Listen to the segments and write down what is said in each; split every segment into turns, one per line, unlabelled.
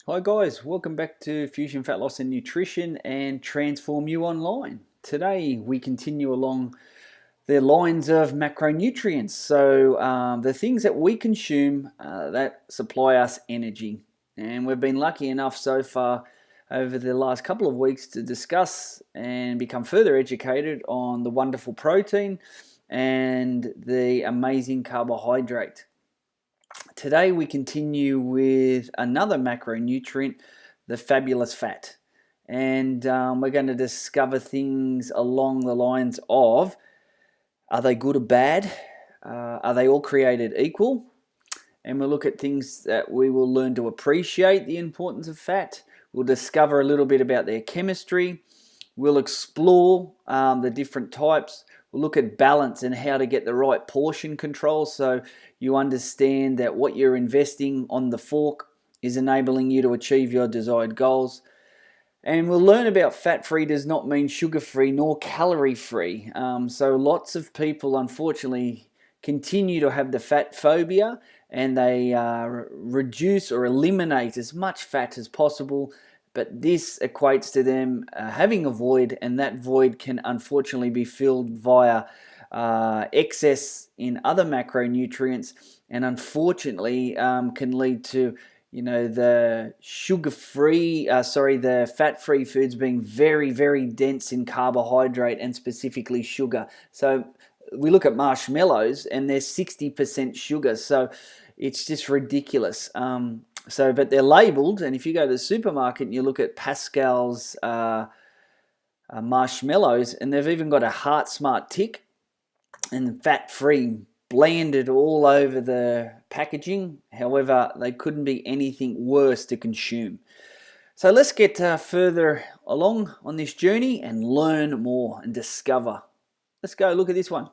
Hi guys, welcome back to Fusion Fat Loss and Nutrition and Transform You Online. Today we continue along the lines of macronutrients, so the things that we consume that supply us energy. And we've been lucky enough so far over the last couple of weeks to discuss and become further educated on the wonderful protein and the amazing carbohydrate. Today we continue with another macronutrient, the fabulous fat. And we're going to discover things along the lines of, are they good or bad? Are they all created equal? And we'll look at things that we will learn to appreciate the importance of fat. We'll discover a little bit about their chemistry. We'll explore the different types. We'll look at balance and how to get the right portion control so you understand that what you're investing on the fork is enabling you to achieve your desired goals. And we'll learn about fat-free does not mean sugar-free nor calorie-free. So lots of people, unfortunately, continue to have the fat phobia and they reduce or eliminate as much fat as possible. But this equates to them having a void, and that void can unfortunately be filled via excess in other macronutrients, and unfortunately can lead to the the fat-free foods being very, very dense in carbohydrate and specifically sugar. So we look at marshmallows and they're 60% sugar, so it's just ridiculous. But they're labeled, and if you go to the supermarket and you look at Pascal's marshmallows, and they've even got a Heart Smart tick and fat-free blanded all over the packaging. However, they couldn't be anything worse to consume. So let's get further along on this journey and learn more and discover. Let's go look at this one.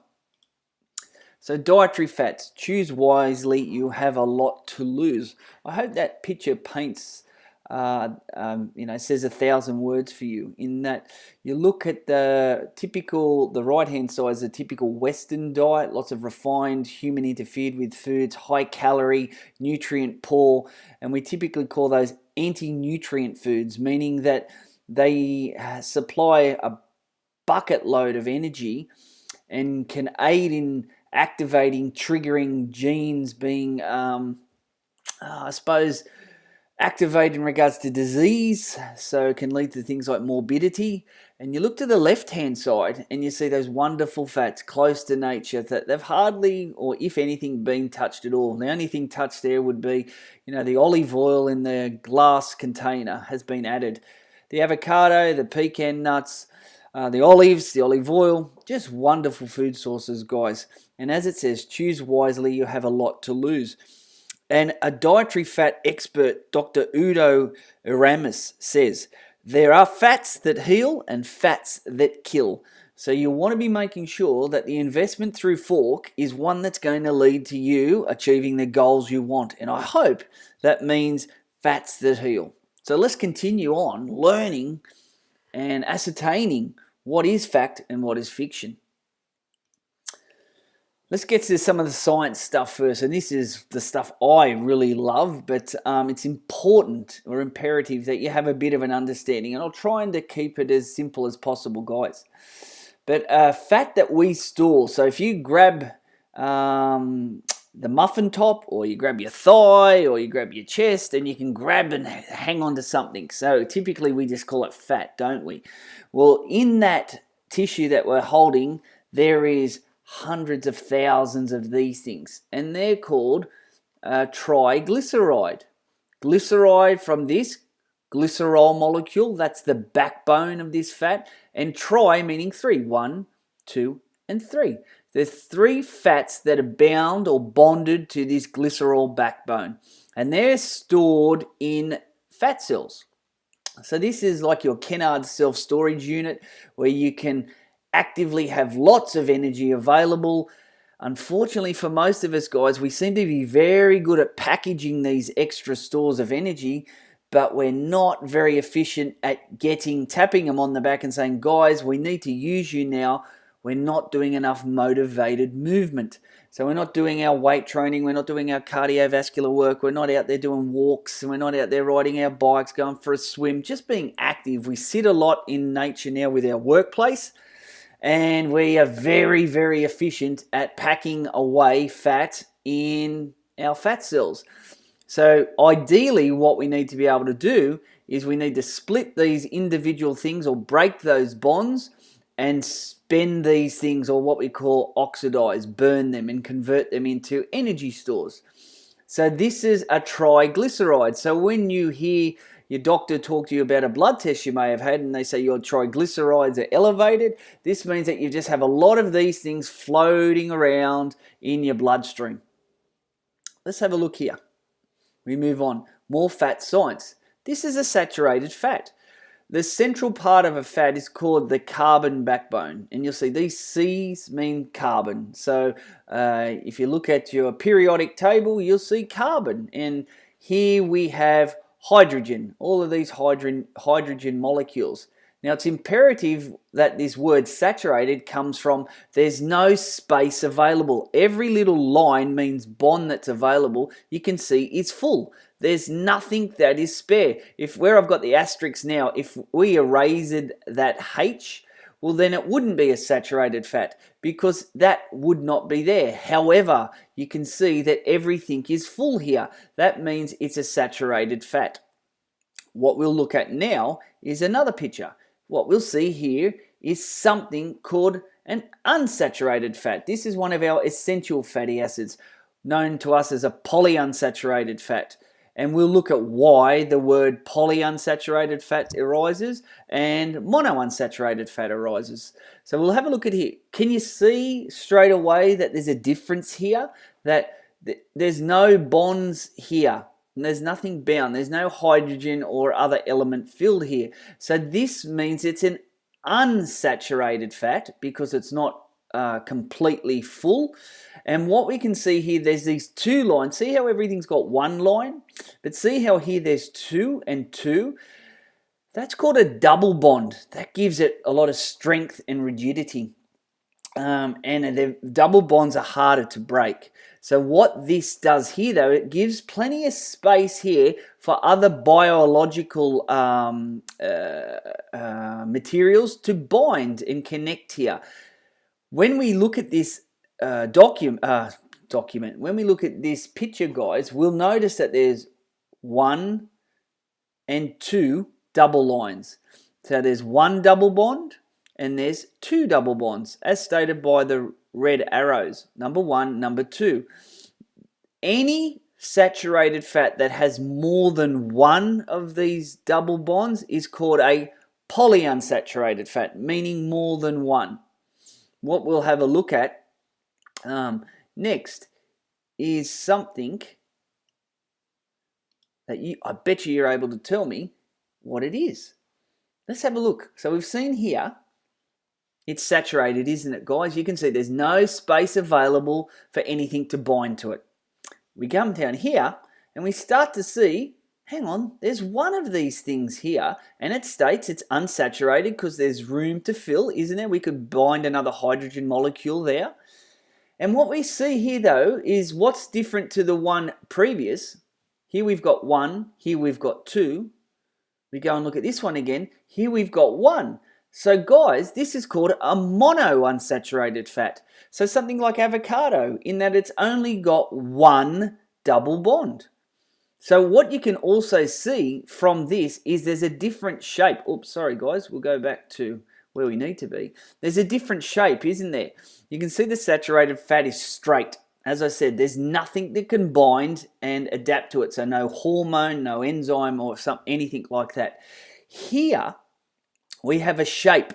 So dietary fats, choose wisely, you have a lot to lose. I hope that picture paints, says 1,000 words for you, in that you look at the right-hand side is a typical Western diet, lots of refined, human interfered with foods, high calorie, nutrient poor, and we typically call those anti-nutrient foods, meaning that they supply a bucket load of energy and can aid in activating, triggering genes being, activated in regards to disease, so it can lead to things like morbidity. And you look to the left-hand side and you see those wonderful fats close to nature that they've hardly, or if anything, been touched at all. The only thing touched there would be, the olive oil in the glass container has been added. The avocado, the pecan nuts, the olives, the olive oil, just wonderful food sources, guys. And as it says, choose wisely, you have a lot to lose. And a dietary fat expert, Dr. Udo Eramis, says, there are fats that heal and fats that kill. So you want to be making sure that the investment through fork is one that's going to lead to you achieving the goals you want. And I hope that means fats that heal. So let's continue on learning and ascertaining what is fact and what is fiction. Let's get to some of the science stuff first, and this is the stuff I really love, but it's important or imperative that you have a bit of an understanding, and I'll try to keep it as simple as possible, guys. But fat that we store, so if you grab the muffin top, or you grab your thigh, or you grab your chest, and you can grab and hang on to something. So typically we just call it fat, don't we? Well, in that tissue that we're holding, there is hundreds of thousands of these things, and they're called triglyceride. Glyceride from this glycerol molecule, that's the backbone of this fat, and tri meaning 3, 1, 2, and 3. There's 3 fats that are bound or bonded to this glycerol backbone, and they're stored in fat cells. So this is like your Kennard self-storage unit where you can actively have lots of energy available. Unfortunately for most of us, guys, we seem to be very good at packaging these extra stores of energy, but we're not very efficient at tapping them on the back and saying, guys, we need to use you now. we're not doing enough motivated movement. So we're not doing our weight training, we're not doing our cardiovascular work, we're not out there doing walks, and we're not out there riding our bikes, going for a swim, just being active. We sit a lot in nature now with our workplace, and we are very, very efficient at packing away fat in our fat cells. So ideally, what we need to be able to do is we need to split these individual things or break those bonds and spend these things, or what we call oxidize, burn them and convert them into energy stores. So this is a triglyceride. So when you hear your doctor talk to you about a blood test you may have had and they say your triglycerides are elevated, this means that you just have a lot of these things floating around in your bloodstream. Let's have a look here. We move on. More fat science. This is a saturated fat. The central part of a fat is called the carbon backbone. And you'll see these C's mean carbon. So if you look at your periodic table, you'll see carbon. And here we have hydrogen, all of these hydrogen molecules. Now, it's imperative that this word saturated comes from there's no space available. Every little line means bond that's available, you can see is full. There's nothing that is spare. If where I've got the asterisk now, if we erased that H, well, then it wouldn't be a saturated fat because that would not be there. However, you can see that everything is full here. That means it's a saturated fat. What we'll look at now is another picture. What we'll see here is something called an unsaturated fat. This is one of our essential fatty acids, known to us as a polyunsaturated fat. And we'll look at why the word polyunsaturated fat arises and monounsaturated fat arises. So we'll have a look at here. Can you see straight away that there's a difference here? That there's no bonds here. And there's nothing bound. There's no hydrogen or other element filled here. So this means it's an unsaturated fat because it's not completely full. And what we can see here, there's these two lines. See how everything's got one line? But see how here there's two and two? That's called a double bond. That gives it a lot of strength and rigidity. And the double bonds are harder to break. So what this does here, though, it gives plenty of space here for other biological materials to bind and connect here. When we look at this document, when we look at this picture, guys, we'll notice that there's 1 and 2 double lines. So there's one double bond and there's two double bonds, as stated by the red arrows, number 1, number 2. Any saturated fat that has more than one of these double bonds is called a polyunsaturated fat, meaning more than one. What we'll have a look at next is something that I bet you're able to tell me what it is. Let's have a look. So we've seen here, it's saturated, isn't it, guys? You can see there's no space available for anything to bind to it. We come down here and we start to see, hang on, there's one of these things here and it states it's unsaturated because there's room to fill, isn't there? We could bind another hydrogen molecule there. And what we see here, though, is what's different to the one previous. Here we've got 1, here we've got 2. We go and look at this one again. Here we've got 1. So guys, this is called a monounsaturated fat. So something like avocado, in that it's only got one double bond. So what you can also see from this is there's a different shape. Oops, sorry guys, we'll go back to where we need to be. There's a different shape, isn't there? You can see the saturated fat is straight. As I said, there's nothing that can bind and adapt to it. So no hormone, no enzyme or anything like that. Here, we have a shape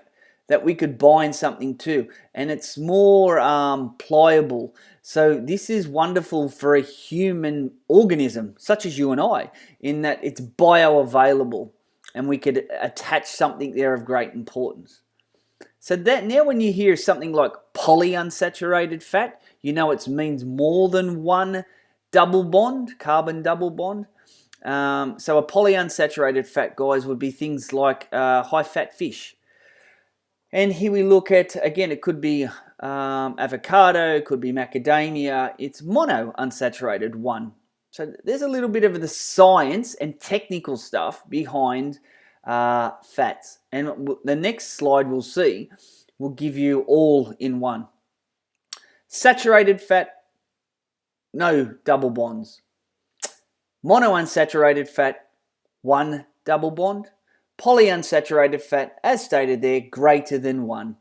that we could bind something to, and it's more pliable. So this is wonderful for a human organism, such as you and I, in that it's bioavailable, and we could attach something there of great importance. So that now when you hear something like polyunsaturated fat, you know it means more than one double bond, carbon double bond. So a polyunsaturated fat, guys, would be things like high-fat fish, And here we look at, again, it could be avocado, it could be macadamia. It's monounsaturated 1. So there's a little bit of the science and technical stuff behind fats. And the next slide we'll see will give you all in one. Saturated fat, no double bonds. Monounsaturated fat, 1 double bond. Polyunsaturated fat, as stated there, greater than 1.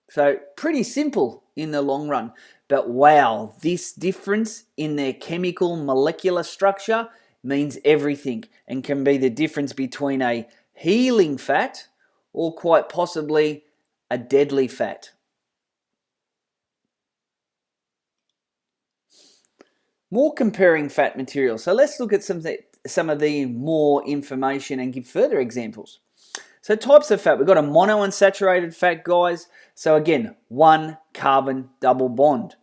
So pretty simple in the long run. But wow, this difference in their chemical molecular structure means everything and can be the difference between a healing fat or quite possibly a deadly fat. More comparing fat materials. So let's look at some of the more information and give further examples. So types of fat, we've got a monounsaturated fat, guys. So again, 1 carbon double bond.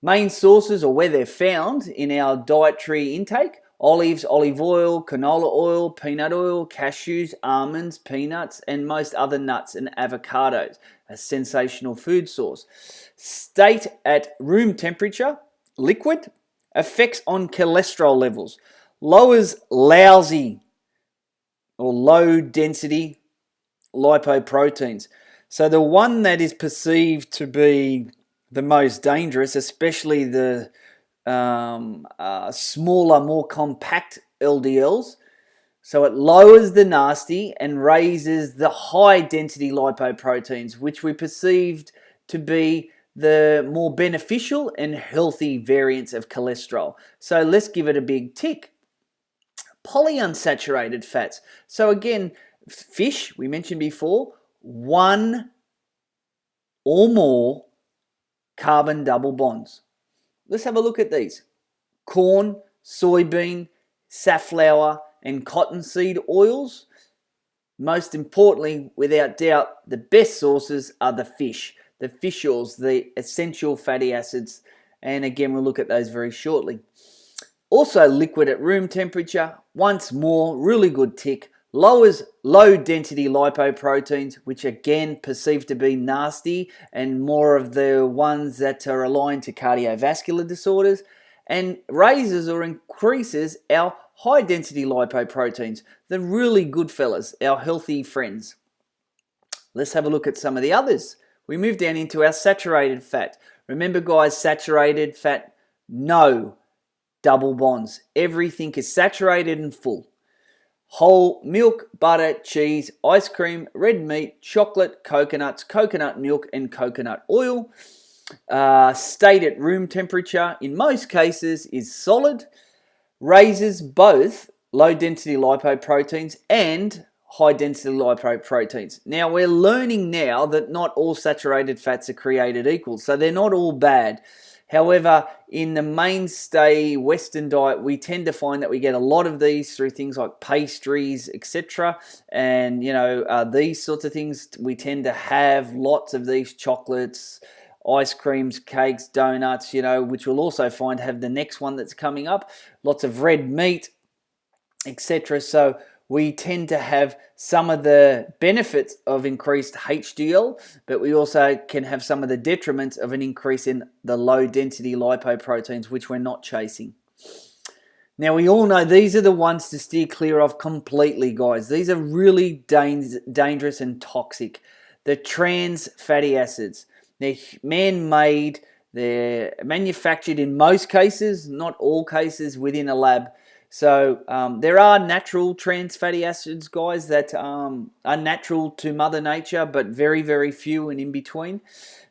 Main sources or where they're found in our dietary intake: olives, olive oil, canola oil, peanut oil, cashews, almonds, peanuts, and most other nuts and avocados. A sensational food source. State at room temperature, liquid. Effects on cholesterol levels. Lowers lousy or low density lipoproteins. So the one that is perceived to be the most dangerous, especially the smaller, more compact LDLs. So it lowers the nasty and raises the high density lipoproteins, which we perceived to be the more beneficial and healthy variants of cholesterol. So let's give it a big tick. Polyunsaturated fats. So again, fish, we mentioned before, 1 or more carbon double bonds. Let's have a look at these. Corn, soybean, safflower, and cottonseed oils. Most importantly, without doubt, the best sources are the fish. The fish oils, the essential fatty acids. And again, we'll look at those very shortly. Also liquid at room temperature. Once more, really good tick. Lowers low density lipoproteins, which again perceived to be nasty and more of the ones that are aligned to cardiovascular disorders, and raises or increases our high density lipoproteins, the really good fellas, our healthy friends. Let's have a look at some of the others. We move down into our saturated fat. Remember, guys, saturated fat, no double bonds. Everything is saturated and full. Whole milk, butter, cheese, ice cream, red meat, chocolate, coconuts, coconut milk, and coconut oil. Stayed at room temperature, in most cases, is solid. Raises both low density lipoproteins and high density lipoproteins. Now we're learning now that not all saturated fats are created equal, so they're not all bad. However, in the mainstay Western diet, we tend to find that we get a lot of these through things like pastries, etc. And these sorts of things, we tend to have lots of these chocolates, ice creams, cakes, donuts, which we'll also find have the next one that's coming up. Lots of red meat, etc. So we tend to have some of the benefits of increased HDL, but we also can have some of the detriments of an increase in the low density lipoproteins, which we're not chasing. Now, we all know these are the ones to steer clear of completely, guys. These are really dangerous and toxic. The trans fatty acids. They're man-made. They're manufactured in most cases, not all cases, within a lab. So there are natural trans fatty acids, guys, that are natural to Mother Nature, but very, very few and in between.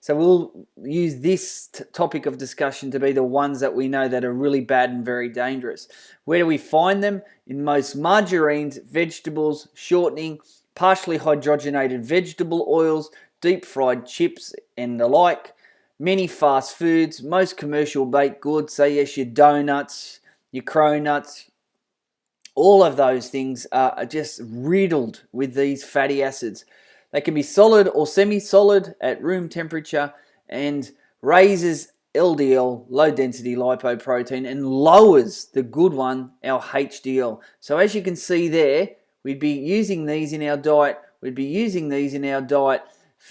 So we'll use this topic of discussion to be the ones that we know that are really bad and very dangerous. Where do we find them? In most margarines, vegetables, shortening, partially hydrogenated vegetable oils, deep fried chips and the like, many fast foods, most commercial baked goods, so yes, your donuts, your cronuts, all of those things are just riddled with these fatty acids. They can be solid or semi-solid at room temperature and raises LDL, low density lipoprotein, and lowers the good one, our HDL. So as you can see there, we'd be using these in our diet. We'd be using these in our diet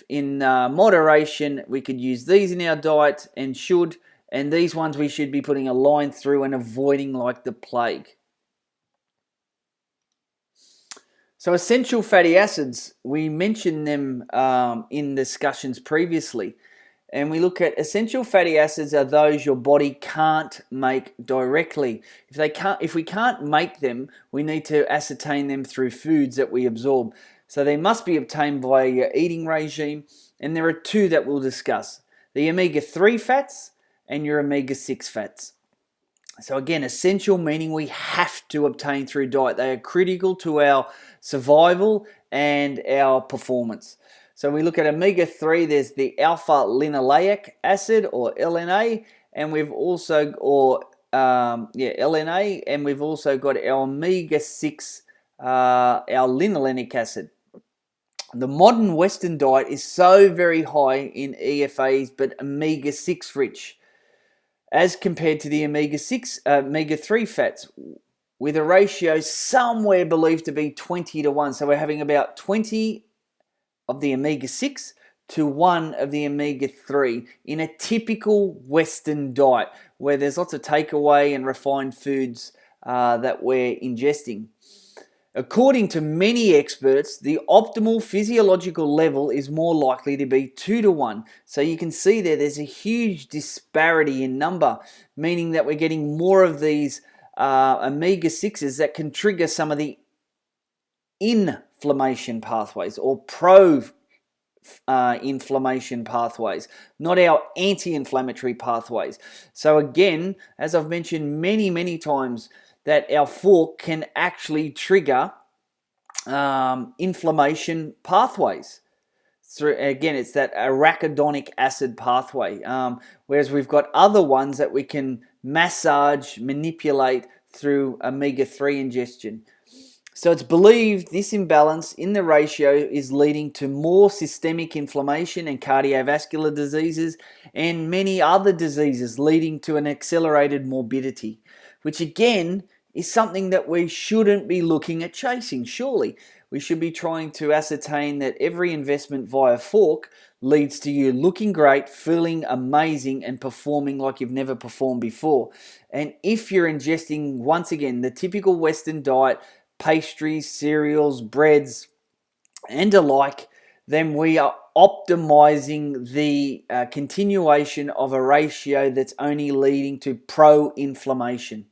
in moderation. We could use these in our diet and should, and these ones we should be putting a line through and avoiding like the plague. So essential fatty acids, we mentioned them in discussions previously. And we look at essential fatty acids are those your body can't make directly. If we can't make them, we need to ascertain them through foods that we absorb. So they must be obtained via your eating regime. And there are two that we'll discuss: the omega-3 fats and your omega-6 fats. So again, essential meaning we have to obtain through diet. They are critical to our survival and our performance. So we look at omega-3, there's the alpha linoleic acid, or LNA, and we've also, LNA, and we've also got our omega-6, our linolenic acid. The modern Western diet is so very high in EFAs, but omega-6 rich, as compared to the omega-3 fats, with a ratio somewhere believed to be 20 to 1. So we're having about 20 of the omega-6 to 1 of the omega-3 in a typical Western diet, where there's lots of takeaway and refined foods that we're ingesting. According to many experts, the optimal physiological level is more likely to be 2 to 1. So you can see there's a huge disparity in number, meaning that we're getting more of these omega-6s that can trigger some of the inflammation pathways or pro-inflammation pathways, not our anti-inflammatory pathways. So again, as I've mentioned many times, that our fork can actually trigger inflammation pathways. Again, it's that arachidonic acid pathway, whereas we've got other ones that we can massage, manipulate through omega-3 ingestion. So it's believed this imbalance in the ratio is leading to more systemic inflammation and cardiovascular diseases and many other diseases, leading to an accelerated morbidity, which again is something that we shouldn't be looking at chasing. Surely we should be trying to ascertain that every investment via fork leads to you looking great, feeling amazing, and performing like you've never performed before. And if you're ingesting, once again, the typical Western diet, pastries, cereals, breads, and alike, then we are optimizing the continuation of a ratio that's only leading to pro-inflammation.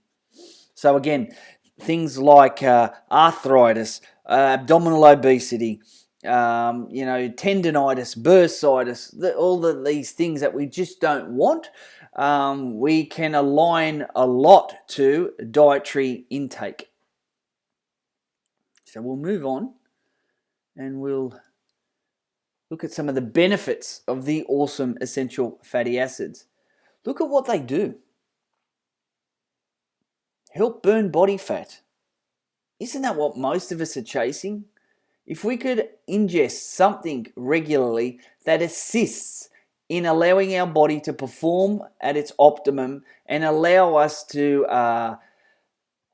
So again, things like arthritis, abdominal obesity, tendinitis, bursitis, these things that we just don't want, we can align a lot to dietary intake. So we'll move on and we'll look at some of the benefits of the awesome essential fatty acids. Look at what they do. Help burn body fat. Isn't that what most of us are chasing? If we could ingest something regularly that assists in allowing our body to perform at its optimum and allow us to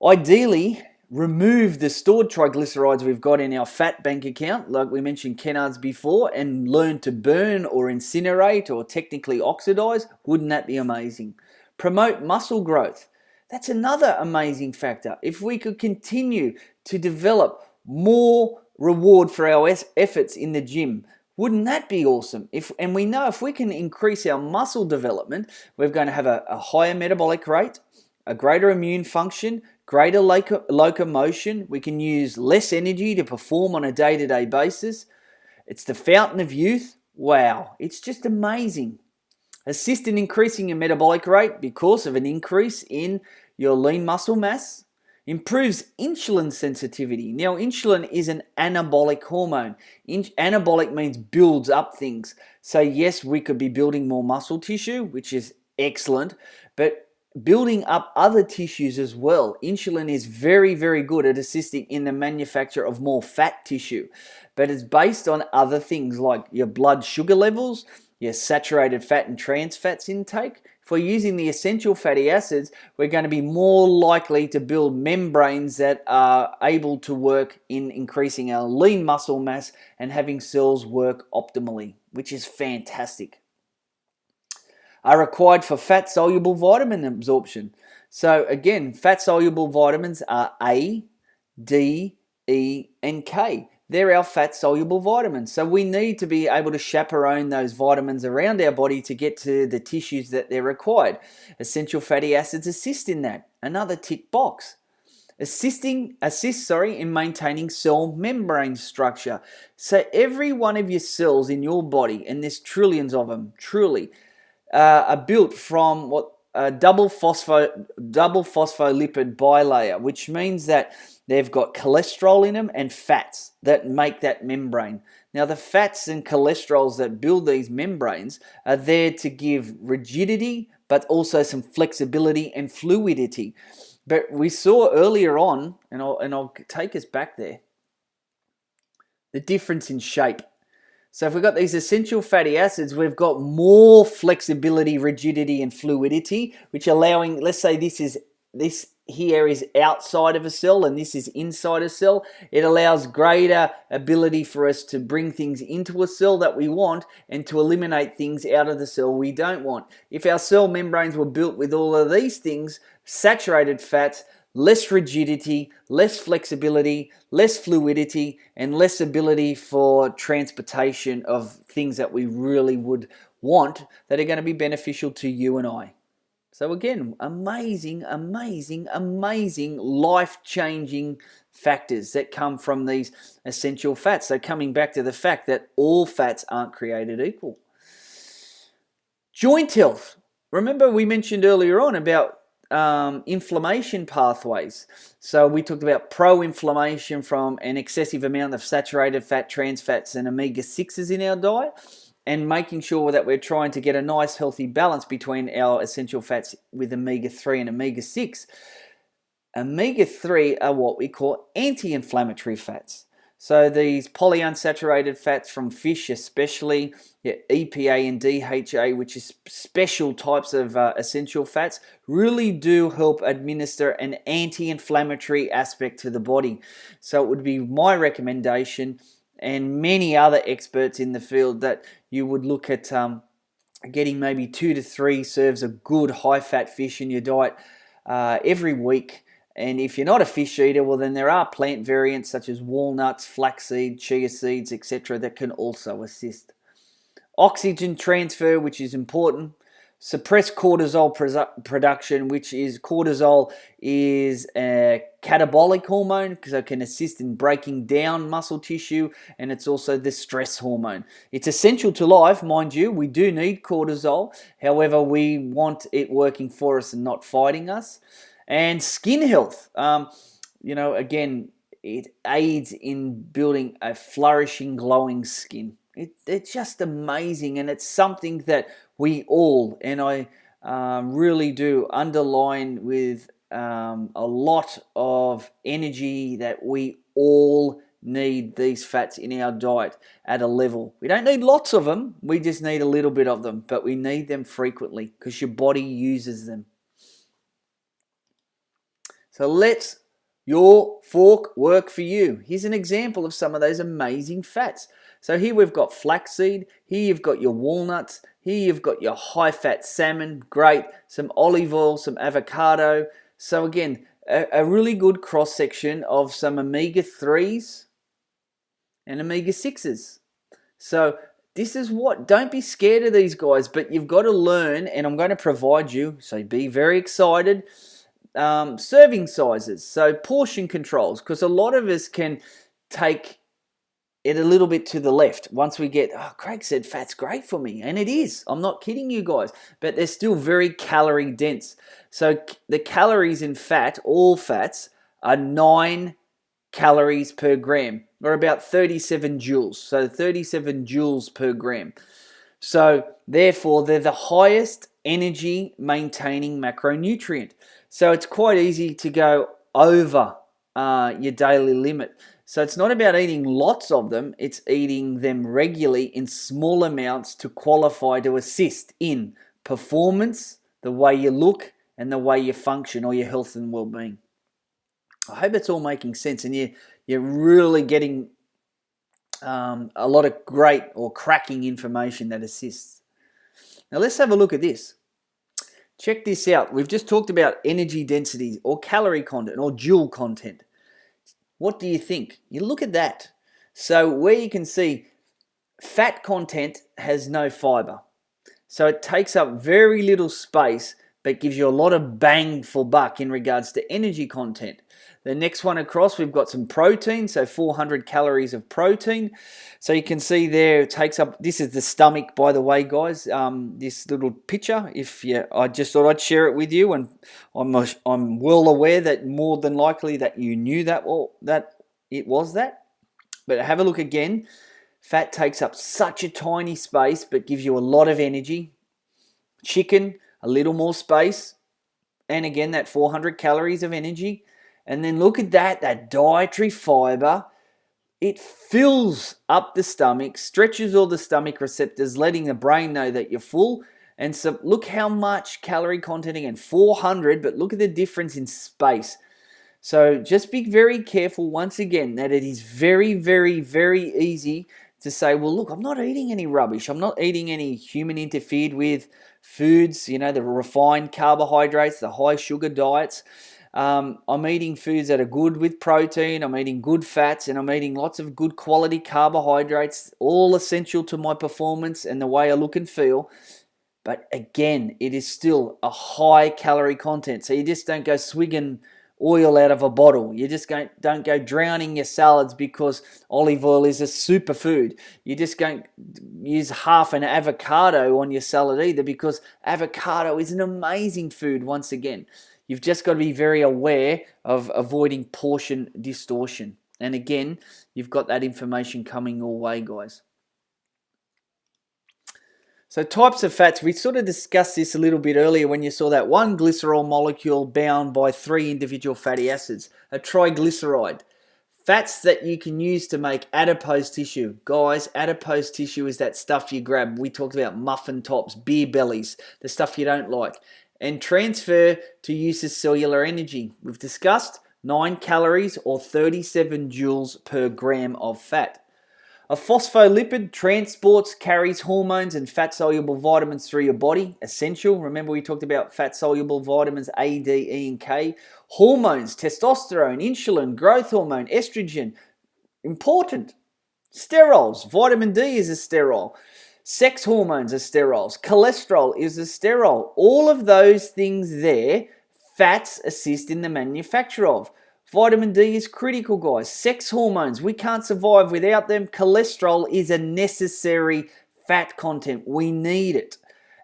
ideally remove the stored triglycerides we've got in our fat bank account, like we mentioned Kennards before, and learn to burn or incinerate or technically oxidize, wouldn't that be amazing? Promote muscle growth. That's another amazing factor. If we could continue to develop more reward for our efforts in the gym, wouldn't that be awesome? And we know if we can increase our muscle development, we're going to have a higher metabolic rate, a greater immune function, greater locomotion. We can use less energy to perform on a day-to-day basis. It's the fountain of youth. Wow, it's just amazing. Assist in increasing your metabolic rate because of an increase in your lean muscle mass. Improves insulin sensitivity. Now, insulin is an anabolic hormone. Anabolic means builds up things. So yes, we could be building more muscle tissue, which is excellent, but building up other tissues as well. Insulin is very good at assisting in the manufacture of more fat tissue, but it's based on other things like your blood sugar levels, your saturated fat and trans fats intake. for using the essential fatty acids, we're going to be more likely to build membranes that are able to work in increasing our lean muscle mass and having cells work optimally, which is fantastic. Are required for fat-soluble vitamin absorption. So again, fat-soluble vitamins are A, D, E, and K. They're our fat-soluble vitamins. So we need to be able to chaperone those vitamins around our body to get to the tissues that they're required. Essential fatty acids assist in that. Another tick box. Assist in maintaining cell membrane structure. So every one of your cells in your body, and there's trillions of them, truly, are built from what a double phospholipid bilayer, which means that they've got cholesterol in them and fats that make that membrane. Now, the fats and cholesterols that build these membranes are there to give rigidity, but also some flexibility and fluidity. But we saw earlier on, and I'll take us back there, the difference in shape. So if we've got these essential fatty acids, we've got more flexibility, rigidity, and fluidity, which allowing, let's say this here is outside of a cell and this is inside a cell. It allows greater ability for us to bring things into a cell that we want and to eliminate things out of the cell we don't want. If our cell membranes were built with all of these things, saturated fats, less rigidity, less flexibility, less fluidity, and less ability for transportation of things that we really would want that are going to be beneficial to you and I. So again, amazing, amazing, amazing life-changing factors that come from these essential fats. So coming back to the fact that all fats aren't created equal. Joint health. Remember we mentioned earlier on about inflammation pathways. So we talked about pro-inflammation from an excessive amount of saturated fat, trans fats, and omega-6s in our diet, and making sure that we're trying to get a nice healthy balance between our essential fats with omega-3 and omega-6. Omega-3 are what we call anti-inflammatory fats. So these polyunsaturated fats from fish, especially EPA and DHA, which is special types of essential fats, really do help administer an anti-inflammatory aspect to the body. So it would be my recommendation, and many other experts in the field, that you would look at getting maybe 2 to 3 serves of good high-fat fish in your diet every week. And if you're not a fish eater, well, then there are plant variants such as walnuts, flaxseed, chia seeds, etc. that can also assist. Oxygen transfer, which is important. Suppress cortisol production, which is cortisol is a catabolic hormone because it can assist in breaking down muscle tissue, and it's also the stress hormone. It's essential to life, mind you. We do need cortisol. However, we want it working for us and not fighting us. And skin health, again, it aids in building a flourishing, glowing skin. It's just amazing, and it's something that we all, and I really do underline with a lot of energy, that we all need these fats in our diet at a level. We don't need lots of them, we just need a little bit of them, but we need them frequently because your body uses them. So let your fork work for you. Here's an example of some of those amazing fats. So here we've got flaxseed, here you've got your walnuts, here you've got your high-fat salmon, great, some olive oil, some avocado. So again, a really good cross-section of some omega-3s and omega-6s. So this is what, don't be scared of these guys, but you've got to learn, and I'm going to provide you, so be very excited, serving sizes, so portion controls, because a lot of us can take it a little bit to the left once we get, oh, Craig said fat's great for me, and it is. I'm not kidding you guys, but they're still very calorie dense. So the calories in fat, all fats, are 9 calories per gram, or about 37 joules. So 37 joules per gram. So therefore, they're the highest energy maintaining macronutrient. So it's quite easy to go over your daily limit. So it's not about eating lots of them, it's eating them regularly in small amounts to qualify to assist in performance, the way you look, and the way you function or your health and well-being. I hope it's all making sense and you're really getting a lot of great or cracking information that assists. Now let's have a look at this. Check this out. We've just talked about energy density or calorie content or joule content. What do you think? You look at that. So where you can see fat content has no fiber. So it takes up very little space but gives you a lot of bang for buck in regards to energy content. The next one across, we've got some protein, so 400 calories of protein. So you can see there, it takes up, this is the stomach, by the way, guys, this little picture. I just thought I'd share it with you, and I'm well aware that more than likely that you knew that it was that. But have a look again. Fat takes up such a tiny space, but gives you a lot of energy. Chicken, a little more space, and again, that 400 calories of energy. And then look at that dietary fiber. It fills up the stomach, stretches all the stomach receptors, letting the brain know that you're full. And so look how much calorie content again, 400, but look at the difference in space. So just be very careful once again that it is very, very, very easy to say, well, look, I'm not eating any rubbish. I'm not eating any human interfered with foods, the refined carbohydrates, the high sugar diets. I'm eating foods that are good with protein, I'm eating good fats, and I'm eating lots of good quality carbohydrates, all essential to my performance and the way I look and feel. But again, it is still a high calorie content. So you just don't go swigging oil out of a bottle. You just don't go drowning your salads because olive oil is a superfood. You just don't use half an avocado on your salad either, because avocado is an amazing food once again. You've just got to be very aware of avoiding portion distortion. And again, you've got that information coming your way, guys. So types of fats, we sort of discussed this a little bit earlier when you saw that one glycerol molecule bound by 3 individual fatty acids, a triglyceride. Fats that you can use to make adipose tissue. Guys, adipose tissue is that stuff you grab. We talked about muffin tops, beer bellies, the stuff you don't like. And transfer to use as cellular energy. We've discussed 9 calories or 37 joules per gram of fat. A phospholipid transports, carries hormones and fat-soluble vitamins through your body. Essential. Remember we talked about fat-soluble vitamins A, D, E, and K. Hormones, testosterone, insulin, growth hormone, estrogen. Important. Sterols. Vitamin D is a sterol. Sex hormones are sterols. Cholesterol is a sterol. All of those things there, fats assist in the manufacture of. Vitamin D is critical, guys. Sex hormones, we can't survive without them. Cholesterol is a necessary fat content. We need it.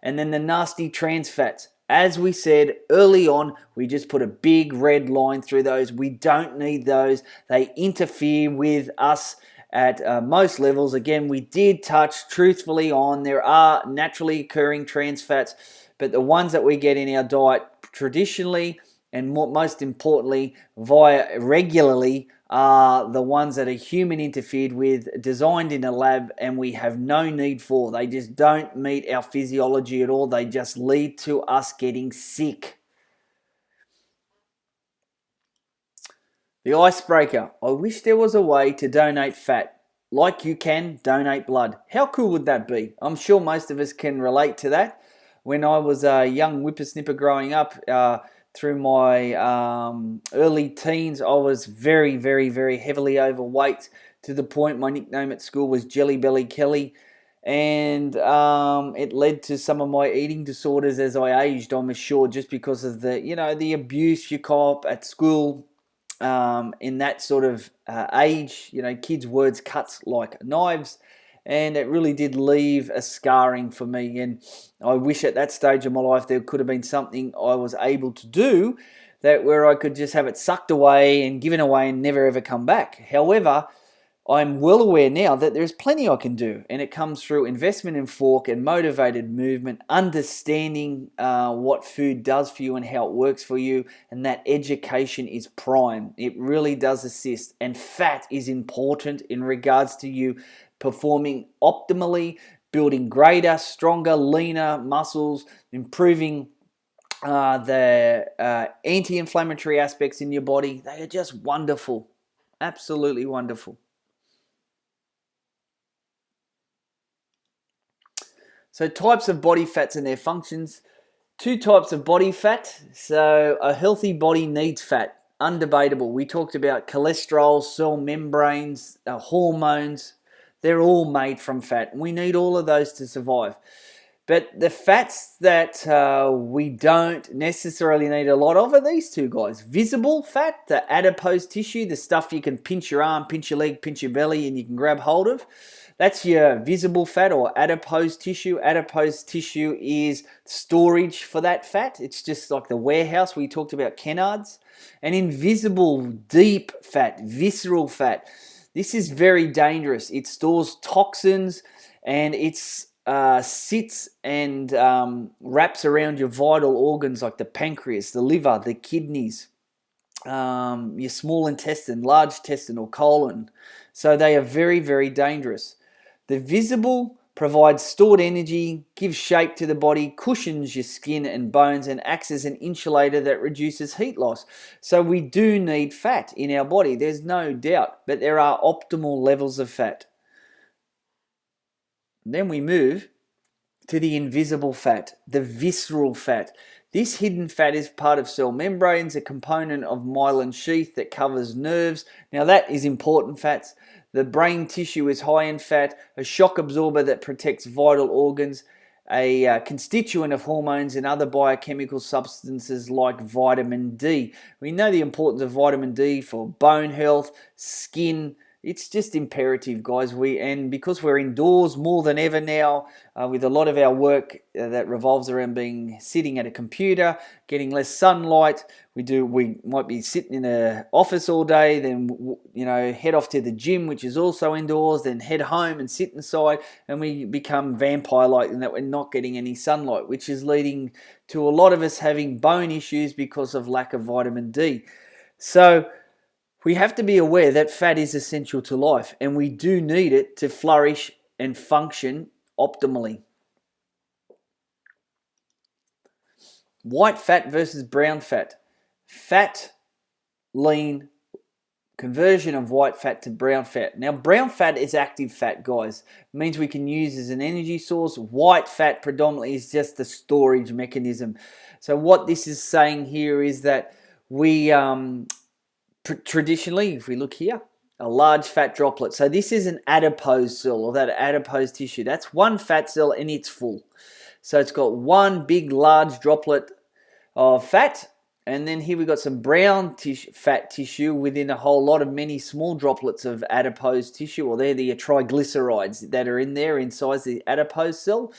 And then the nasty trans fats. As we said early on, we just put a big red line through those. We don't need those. They interfere with us at most levels. Again, we did touch truthfully on there are naturally occurring trans fats, but the ones that we get in our diet traditionally and most importantly via regularly are the ones that are human interfered with, designed in a lab, and we have no need for. They just don't meet our physiology at all. They just lead to us getting sick. The icebreaker. I wish there was a way to donate fat. Like you can donate blood. How cool would that be? I'm sure most of us can relate to that. When I was a young whippersnipper growing up, through my early teens, I was very, very, very heavily overweight, to the point my nickname at school was Jelly Belly Kelly. And it led to some of my eating disorders as I aged, I'm assured, just because of the abuse you cop at school. In that sort of age, kids' words cuts like knives, and it really did leave a scarring for me. And I wish at that stage of my life there could have been something I was able to do where I could just have it sucked away and given away and never ever come back. However, I'm well aware now that there's plenty I can do, and it comes through investment in fork and motivated movement, understanding what food does for you and how it works for you, and that education is prime. It really does assist, and fat is important in regards to you performing optimally, building greater, stronger, leaner muscles, improving the anti-inflammatory aspects in your body. They are just wonderful, absolutely wonderful. So types of body fats and their functions. Two types of body fat. So a healthy body needs fat, undebatable. We talked about cholesterol, cell membranes, hormones. They're all made from fat. We need all of those to survive. But the fats that we don't necessarily need a lot of are these two guys. Visible fat, the adipose tissue, the stuff you can pinch your arm, pinch your leg, pinch your belly, and you can grab hold of. That's your visible fat or adipose tissue. Adipose tissue is storage for that fat. It's just like the warehouse we talked about, Kennards. And invisible, deep fat, visceral fat. This is very dangerous. It stores toxins and it's sits and wraps around your vital organs like the pancreas, the liver, the kidneys, your small intestine, large intestine or colon. So they are very, very dangerous. The visible provides stored energy, gives shape to the body, cushions your skin and bones, and acts as an insulator that reduces heat loss. So we do need fat in our body, there's no doubt, but there are optimal levels of fat. Then we move to the invisible fat, the visceral fat. This hidden fat is part of cell membranes, a component of myelin sheath that covers nerves. Now that is important fats. The brain tissue is high in fat, a shock absorber that protects vital organs, a constituent of hormones and other biochemical substances like vitamin D. We know the importance of vitamin D for bone health, skin. It's just imperative, guys. And because we're indoors more than ever now, with a lot of our work that revolves around sitting at a computer, getting less sunlight. We might be sitting in an office all day, then head off to the gym, which is also indoors, then head home and sit inside, and we become vampire-like in that we're not getting any sunlight, which is leading to a lot of us having bone issues because of lack of vitamin D. So we have to be aware that fat is essential to life, and we do need it to flourish and function optimally. White fat versus brown fat. Fat, lean, conversion of white fat to brown fat. Now, brown fat is active fat, guys. It means we can use as an energy source. White fat predominantly is just the storage mechanism. So what this is saying here is that we traditionally, if we look here, a large fat droplet. So this is an adipose cell, or that adipose tissue. That's one fat cell and it's full. So it's got one big large droplet of fat, and then here we've got some brown fat tissue within a whole lot of many small droplets of adipose tissue, or they're the triglycerides that are in there inside the adipose cell.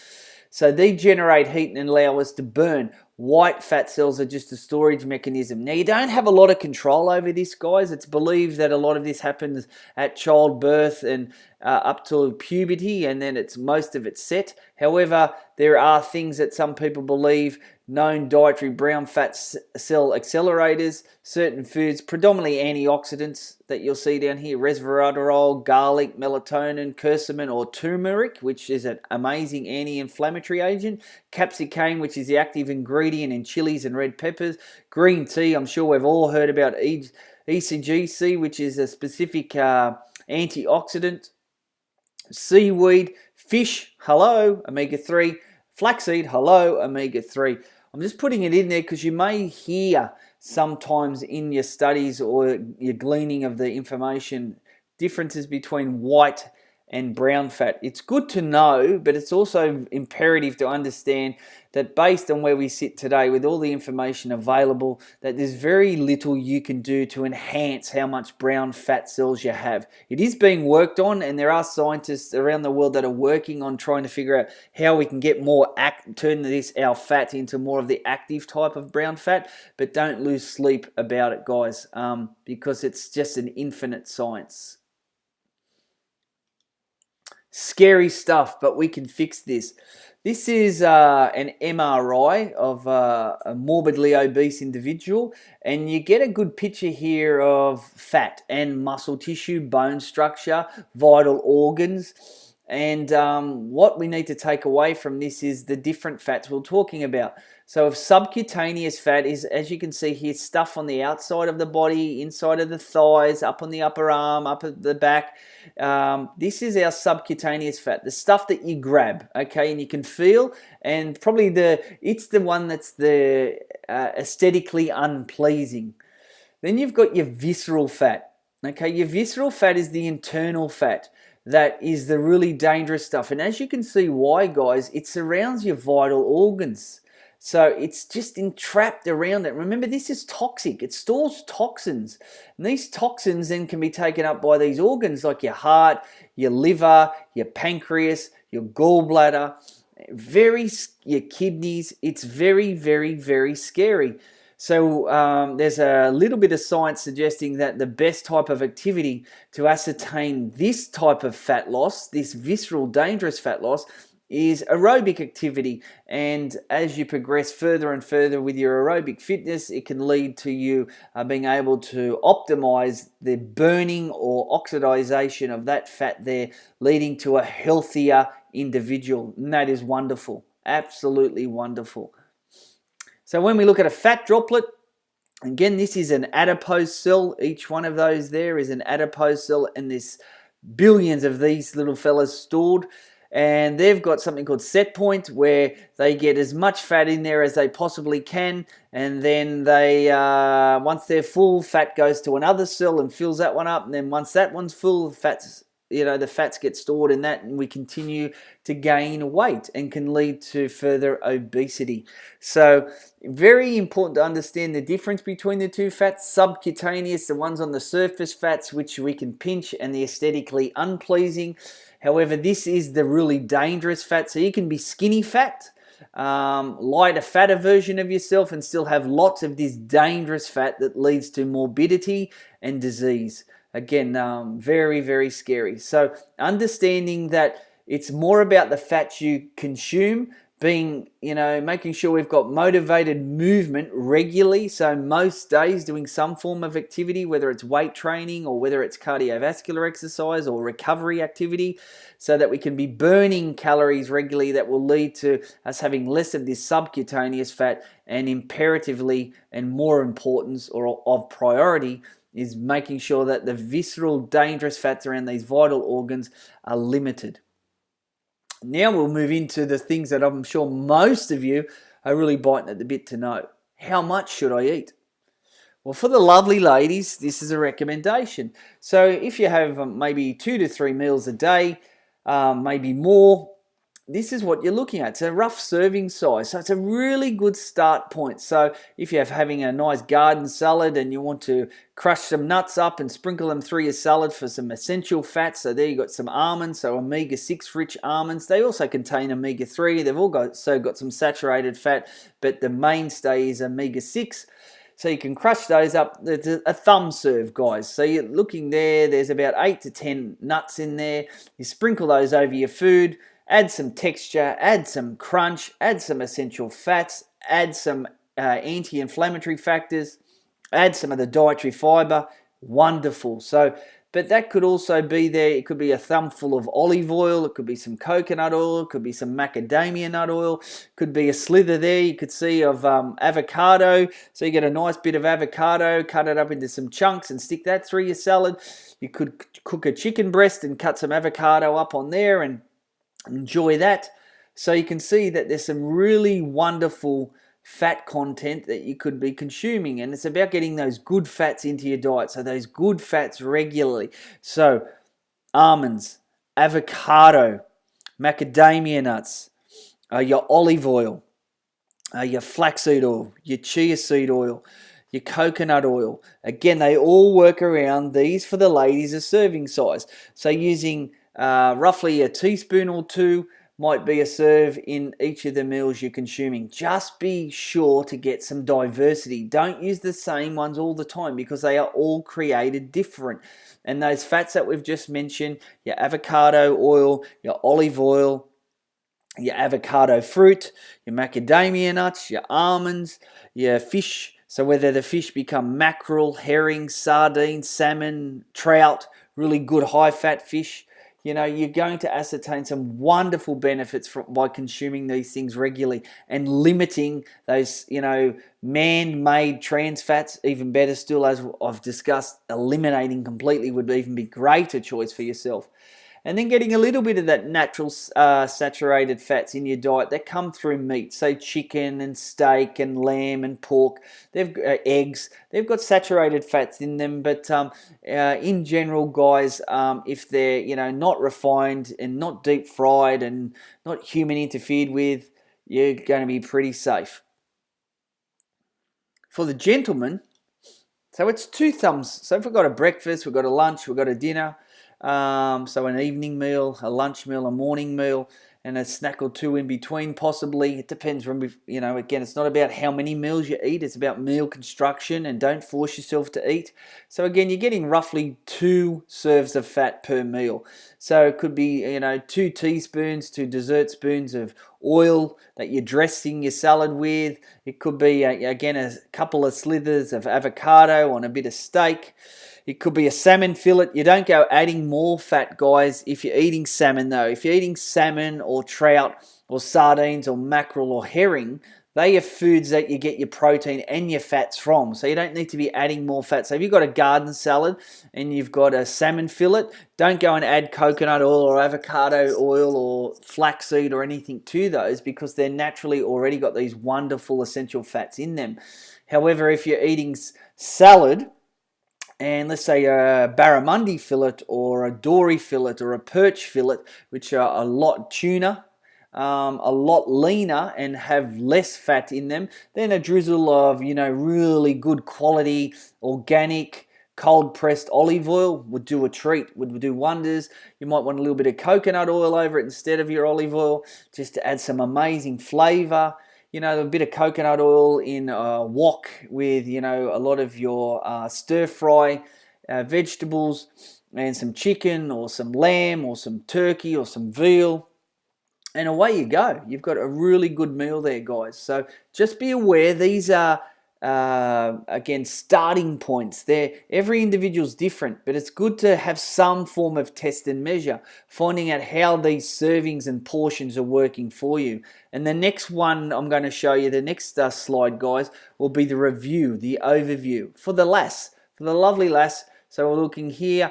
So they generate heat and allow us to burn. White fat cells are just a storage mechanism. Now, you don't have a lot of control over this, guys. It's believed that a lot of this happens at childbirth and up to puberty, and then most of it's set. However, there are things that some people believe, known dietary brown fat cell accelerators, certain foods, predominantly antioxidants that you'll see down here, resveratrol, garlic, melatonin, curcumin, or turmeric, which is an amazing anti-inflammatory agent, capsicum, which is the active ingredient in chilies and red peppers, green tea, I'm sure we've all heard about ECGC, which is a specific antioxidant, seaweed, fish, hello, omega-3, flaxseed, hello, omega-3. I'm just putting it in there because you may hear sometimes in your studies or your gleaning of the information differences between white and brown fat. It's good to know, but it's also imperative to understand that based on where we sit today with all the information available, that there's very little you can do to enhance how much brown fat cells you have. It is being worked on, and there are scientists around the world that are working on trying to figure out how we can get more turn our fat into more of the active type of brown fat, but don't lose sleep about it, guys, because it's just an infinite science. Scary stuff, but we can fix this. This is an MRI of a morbidly obese individual, and you get a good picture here of fat and muscle tissue, bone structure, vital organs. And what we need to take away from this is the different fats we're talking about. So if subcutaneous fat is, as you can see here, stuff on the outside of the body, inside of the thighs, up on the upper arm, up at the back. This is our subcutaneous fat, the stuff that you grab, okay, and you can feel, and probably it's the one that's the aesthetically unpleasing. Then you've got your visceral fat. Okay, your visceral fat is the internal fat. That is the really dangerous stuff. And as you can see why, guys, it surrounds your vital organs. So it's just entrapped around it. Remember, this is toxic. It stores toxins. And these toxins then can be taken up by these organs like your heart, your liver, your pancreas, your gallbladder, your kidneys. It's very, very, very scary. So there's a little bit of science suggesting that the best type of activity to ascertain this type of fat loss, this visceral dangerous fat loss, is aerobic activity. And as you progress further and further with your aerobic fitness, it can lead to you being able to optimize the burning or oxidization of that fat there, leading to a healthier individual. And that is wonderful, absolutely wonderful. So when we look at a fat droplet, again, this is an adipose cell. Each one of those there is an adipose cell, and there's billions of these little fellas stored. And they've got something called set point, where they get as much fat in there as they possibly can, and then they, once they're full, fat goes to another cell and fills that one up, and then once that one's full, the fats get stored in that, and we continue to gain weight and can lead to further obesity. So very important to understand the difference between the two fats. Subcutaneous, the ones on the surface fats, which we can pinch, and the aesthetically unpleasing. However, this is the really dangerous fat. So you can be skinny fat, lighter, fatter version of yourself, and still have lots of this dangerous fat that leads to morbidity and disease. Again, very, very scary. So understanding that it's more about the fats you consume, making sure we've got motivated movement regularly. So most days doing some form of activity, whether it's weight training or whether it's cardiovascular exercise or recovery activity, so that we can be burning calories regularly, that will lead to us having less of this subcutaneous fat, and imperatively and more importance or of priority is making sure that the visceral dangerous fats around these vital organs are limited. Now we'll move into the things that I'm sure most of you are really biting at the bit to know. How much should I eat? Well, for the lovely ladies, this is a recommendation. So if you have maybe 2 to 3 meals a day, maybe more, this is what you're looking at. It's a rough serving size, so it's a really good start point. So if you're having a nice garden salad and you want to crush some nuts up and sprinkle them through your salad for some essential fats, so there you got some almonds, so omega-6 rich almonds. They also contain omega-3. They've also got some saturated fat, but the mainstay is omega-6. So you can crush those up. It's a thumb serve, guys. So you're looking there, there's about 8 to 10 nuts in there. You sprinkle those over your food. Add some texture, add some crunch, add some essential fats, add some anti-inflammatory factors, add some of the dietary fiber. Wonderful. So, but that could also be there. It could be a thumbful of olive oil. It could be some coconut oil. It could be some macadamia nut oil. Could be a slither there. You could see of avocado. So you get a nice bit of avocado, cut it up into some chunks and stick that through your salad. You could cook a chicken breast and cut some avocado up on there and enjoy that. So you can see that there's some really wonderful fat content that you could be consuming, and it's about getting those good fats into your diet, so those good fats regularly. So almonds, avocado, macadamia nuts, your olive oil, your flaxseed oil, your chia seed oil, your coconut oil. Again, they all work around these for the ladies a serving size. So using roughly a teaspoon or two might be a serve in each of the meals you're consuming. Just be sure to get some diversity. Don't use the same ones all the time, because they are all created different. And those fats that we've just mentioned, your avocado oil, your olive oil, your avocado fruit, your macadamia nuts, your almonds, your fish. So whether the fish become mackerel, herring, sardine, salmon, trout, really good high-fat fish, you're going to ascertain some wonderful benefits by consuming these things regularly and limiting those, man-made trans fats. Even better still, as I've discussed, eliminating completely would even be greater choice for yourself. And then getting a little bit of that natural saturated fats in your diet that come through meat, so chicken and steak and lamb and pork. They've eggs. They've got saturated fats in them, but in general, guys, if they're not refined and not deep fried and not human interfered with, you're going to be pretty safe. For the gentleman, so it's 2 thumbs. So if we've got a breakfast, we've got a lunch, we've got a dinner. So an evening meal, a lunch meal, a morning meal, and a snack or two in between possibly. It depends from, again, it's not about how many meals you eat. It's about meal construction, and don't force yourself to eat. So again, you're getting roughly 2 serves of fat per meal. So it could be, 2 teaspoons, 2 dessert spoons of oil that you're dressing your salad with. It could be, again, a couple of slithers of avocado on a bit of steak. It could be a salmon fillet. You don't go adding more fat, guys, if you're eating salmon, though. If you're eating salmon or trout or sardines or mackerel or herring, they are foods that you get your protein and your fats from. So you don't need to be adding more fat. So if you've got a garden salad and you've got a salmon fillet, don't go and add coconut oil or avocado oil or flaxseed or anything to those, because they're naturally already got these wonderful essential fats in them. However, if you're eating salad, and let's say a barramundi fillet or a dory fillet or a perch fillet, which are a lot tuna, a lot leaner and have less fat in them, then a drizzle of, really good quality, organic, cold pressed olive oil would do a treat, would do wonders. You might want a little bit of coconut oil over it instead of your olive oil, just to add some amazing flavor. A bit of coconut oil in a wok with, a lot of your stir fry vegetables and some chicken or some lamb or some turkey or some veal. And away you go. You've got a really good meal there, guys. So just be aware, these are, again, starting points. Every individual's different, but it's good to have some form of test and measure, finding out how these servings and portions are working for you. And the next one I'm going to show you, the next slide, guys, will be the review, the overview for the lovely lass. So we're looking here,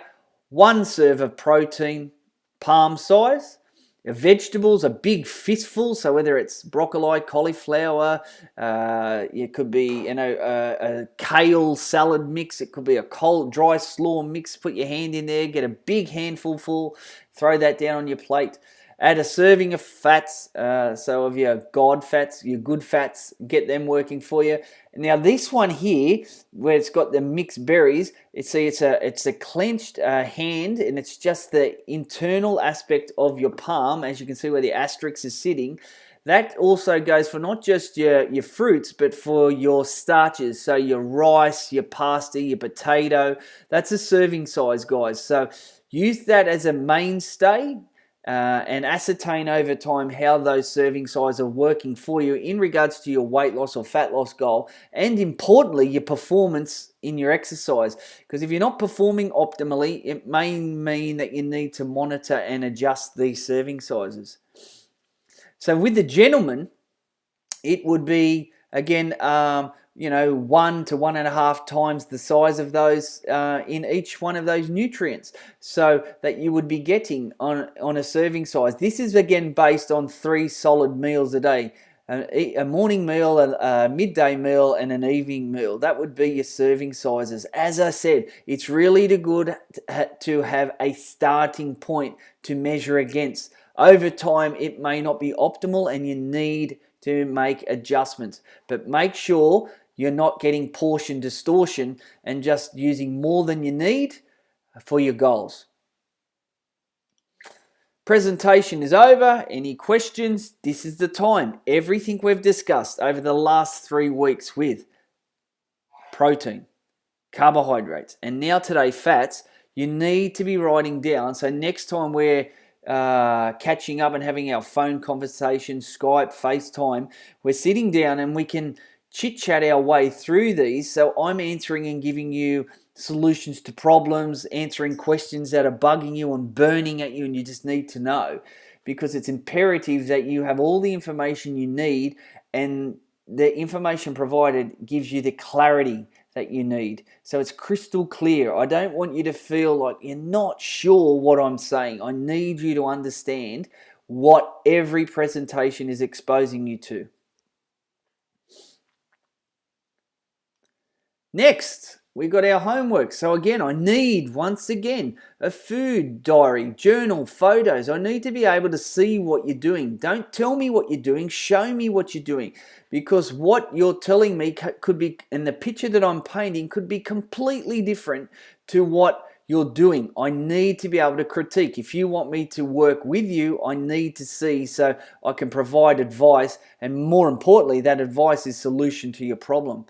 1 serve of protein, palm size. Vegetables, a big fistful, so whether it's broccoli, cauliflower, it could be, a kale salad mix, it could be a cold, dry slaw mix. Put your hand in there, get a big handful full, throw that down on your plate. Add a serving of fats, so of your God fats, your good fats, get them working for you. Now this one here, where it's got the mixed berries, it's a clenched hand, and it's just the internal aspect of your palm, as you can see where the asterisk is sitting. That also goes for not just your fruits, but for your starches, so your rice, your pasta, your potato. That's a serving size, guys. So use that as a mainstay. And ascertain over time how those serving sizes are working for you in regards to your weight loss or fat loss goal, and importantly, your performance in your exercise. Because if you're not performing optimally, it may mean that you need to monitor and adjust these serving sizes. So with the gentleman, it would be, again, 1 to 1.5 times the size of those in each one of those nutrients, so that you would be getting on a serving size. This is again based on 3 solid meals a day, a morning meal, a midday meal, and an evening meal. That would be your serving sizes. As I said, it's really good to have a starting point to measure against. Over time, it may not be optimal and you need to make adjustments, but make sure you're not getting portion distortion and just using more than you need for your goals. Presentation is over. Any questions? This is the time. Everything we've discussed over the last 3 weeks with protein, carbohydrates, and now today fats, you need to be writing down. So next time we're catching up and having our phone conversation, Skype, FaceTime, we're sitting down and we can chit-chat our way through these. So I'm answering and giving you solutions to problems, answering questions that are bugging you and burning at you and you just need to know, because it's imperative that you have all the information you need, and the information provided gives you the clarity that you need. So it's crystal clear. I don't want you to feel like you're not sure what I'm saying. I need you to understand what every presentation is exposing you to. Next, we got our homework. So again, I need, once again, a food diary, journal, photos. I need to be able to see what you're doing. Don't tell me what you're doing, show me what you're doing. Because what you're telling me could be, and the picture that I'm painting could be completely different to what you're doing. I need to be able to critique. If you want me to work with you, I need to see so I can provide advice, and more importantly, that advice is solution to your problem.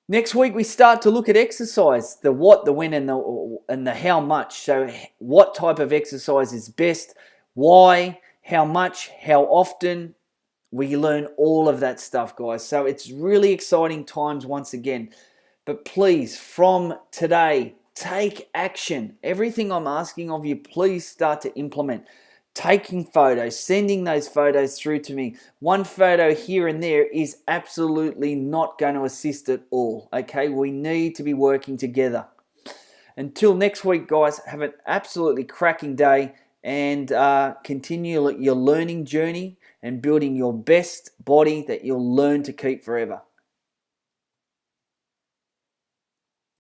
Next week we start to look at exercise, the what, the when, and the how much. So what type of exercise is best, why, how much, how often. We learn all of that stuff, guys. So it's really exciting times once again. But please, from today, take action. Everything I'm asking of you, please start to implement. Taking photos, sending those photos through to me. One photo here and there is absolutely not going to assist at all. Okay, we need to be working together. Until next week, guys, have an absolutely cracking day, and continue your learning journey and building your best body that you'll learn to keep forever.